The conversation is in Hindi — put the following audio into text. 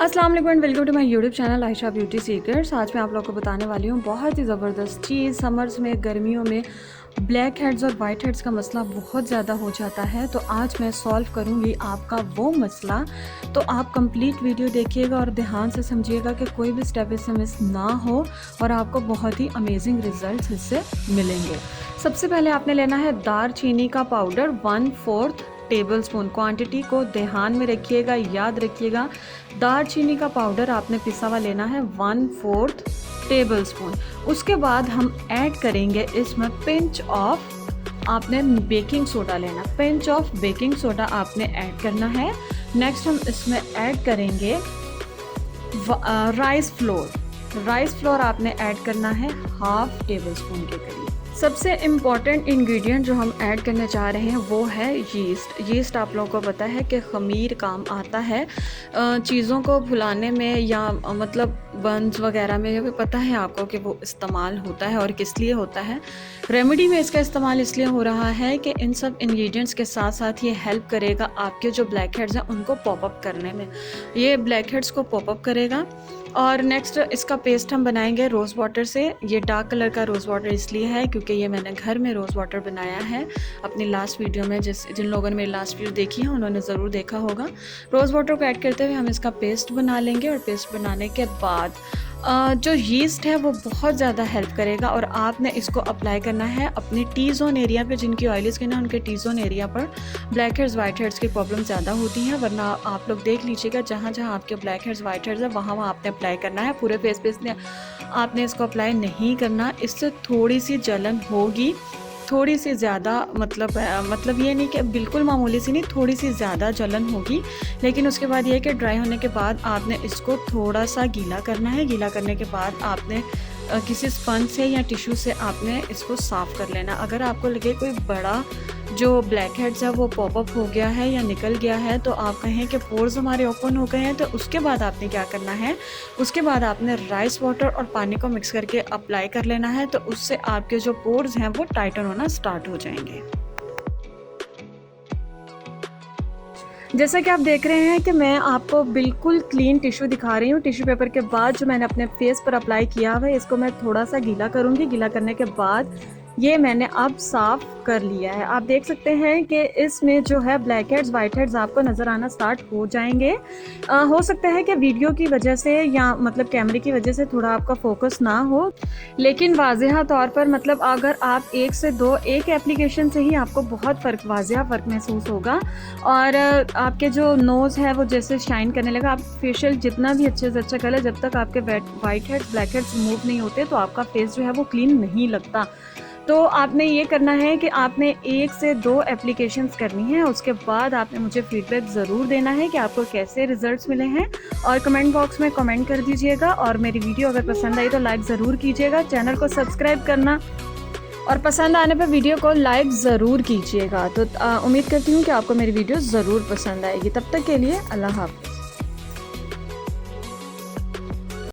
अस्सलाम वालेकुम and welcome to my YouTube channel Ayesha beauty seekers. आज मैं आप लोगों को बताने वाली हूँ बहुत ही ज़बरदस्त चीज़। समर्स में, गर्मियों में ब्लैक हेड्स और वाइट हेड्स का मसला बहुत ज़्यादा हो जाता है, तो आज मैं सॉल्व करूँगी आपका वो मसला। तो आप कंप्लीट वीडियो देखिएगा और ध्यान से समझिएगा कि कोई भी स्टेप इससे मिस ना हो और आपको बहुत ही अमेजिंग रिजल्ट्स इससे मिलेंगे। सबसे पहले आपने लेना है दार चीनी का पाउडर 1/4 टेबल स्पून। क्वांटिटी को ध्यान में रखिएगा, याद रखिएगा। दार चीनी का पाउडर आपने पिसा हुआ लेना है 1/4 टेबल स्पून। उसके बाद हम ऐड करेंगे इसमें पिंच ऑफ, आपने बेकिंग सोडा लेना, पिंच ऑफ बेकिंग सोडा आपने ऐड करना है। नेक्स्ट हम इसमें ऐड करेंगे राइस फ्लोर। राइस फ्लोर आपने ऐड करना है 1/2 टेबल स्पून के करीब। सबसे इम्पॉर्टेंट इंग्रेडिएंट जो हम ऐड करने जा रहे हैं वो है यीस्ट। यीस्ट आप लोगों को पता है कि ख़मीर काम आता है चीज़ों को फुलाने में, या मतलब बंस वगैरह में पता है आपको कि वो इस्तेमाल होता है और किस लिए होता है। रेमेडी में इसका इस्तेमाल इसलिए हो रहा है कि इन सब इंग्रेडिएंट्स के साथ साथ ये हेल्प करेगा आपके जो ब्लैक हेड्स हैं उनको पॉपअप करने में। ये ब्लैक हेड्स को पॉपअप करेगा। और नेक्स्ट इसका पेस्ट हम बनाएंगे रोज़ वाटर से। ये डार्क कलर का रोज़ वाटर इसलिए है क्योंकि ये मैंने घर में रोज़ वाटर बनाया है अपनी लास्ट वीडियो में। जिन लोगों ने मेरी लास्ट वीडियो देखी है उन्होंने ज़रूर देखा होगा। रोज़ वाटर को ऐड करते हुए हम इसका पेस्ट बना लेंगे और पेस्ट बनाने के बाद जो यीस्ट है वो बहुत ज़्यादा हेल्प करेगा और आपने इसको अप्लाई करना है अपने टी जोन एरिया पे। जिनकी ऑयली स्किन है उनके टी जोन एरिया पर ब्लैक हेड्स वाइट हेड्स की प्रॉब्लम ज़्यादा होती हैं, वरना आप लोग देख लीजिएगा जहाँ जहाँ आपके ब्लैक हेड्स वाइट हेड्स है वहाँ आपने अप्लाई करना है। पूरे फेस पे इसने आपने इसको अप्लाई नहीं करना, इससे थोड़ी सी जलन होगी, थोड़ी सी ज़्यादा, मतलब ये नहीं कि बिल्कुल मामूली सी नहीं, थोड़ी सी ज़्यादा जलन होगी। लेकिन उसके बाद ये कि ड्राई होने के बाद आपने इसको थोड़ा सा गीला करना है। गीला करने के बाद आपने किसी स्पंज से या टिश्यू से आपने इसको साफ़ कर लेना। अगर आपको लगे कोई बड़ा जो ब्लैक हेड्स है वो पॉपअप हो गया है या निकल गया है, तो आप कहें कि पोर्स हमारे ओपन हो गए हैं, तो उसके बाद आपने क्या करना है, उसके बाद आपने राइस वाटर और पानी को मिक्स करके अप्लाई कर लेना है। तो उससे आपके जो पोर्स हैं वो टाइटन होना स्टार्ट हो जाएंगे। जैसा कि आप देख रहे हैं कि मैं आपको बिल्कुल क्लीन टिश्यू दिखा रही हूँ। टिश्यू पेपर के बाद जो मैंने अपने फेस पर अप्लाई किया हुआ है इसको मैं थोड़ा सा गीला करूँगी। गीला करने के बाद ये मैंने अब साफ़ कर लिया है। आप देख सकते हैं कि इसमें जो है ब्लैक हेड्स वाइट हेड्स आपको नज़र आना स्टार्ट हो जाएंगे। हो सकता है कि वीडियो की वजह से या मतलब कैमरे की वजह से थोड़ा आपका फोकस ना हो, लेकिन वाज़ेहा तौर पर मतलब अगर आप एक एप्लीकेशन से ही आपको बहुत वाज़ेहा फ़र्क महसूस होगा। और आपके जो नोज़ है वो जैसे शाइन करने लगा। आप फेशियल जितना भी अच्छे से अच्छा कर ले, जब तक आपके white heads black heads remove नहीं होते तो आपका फेस जो है वो क्लीन नहीं लगता। तो आपने ये करना है कि आपने 1 से 2 एप्लीकेशंस करनी है। उसके बाद आपने मुझे फीडबैक ज़रूर देना है कि आपको कैसे रिजल्ट्स मिले हैं, और कमेंट बॉक्स में कमेंट कर दीजिएगा। और मेरी वीडियो अगर पसंद आई तो लाइक ज़रूर कीजिएगा, चैनल को सब्सक्राइब करना और पसंद आने पर वीडियो को लाइक ज़रूर कीजिएगा। तो उम्मीद करती हूँ कि आपको मेरी वीडियो ज़रूर पसंद आएगी। तब तक के लिए अल्लाह हाफ़िज़।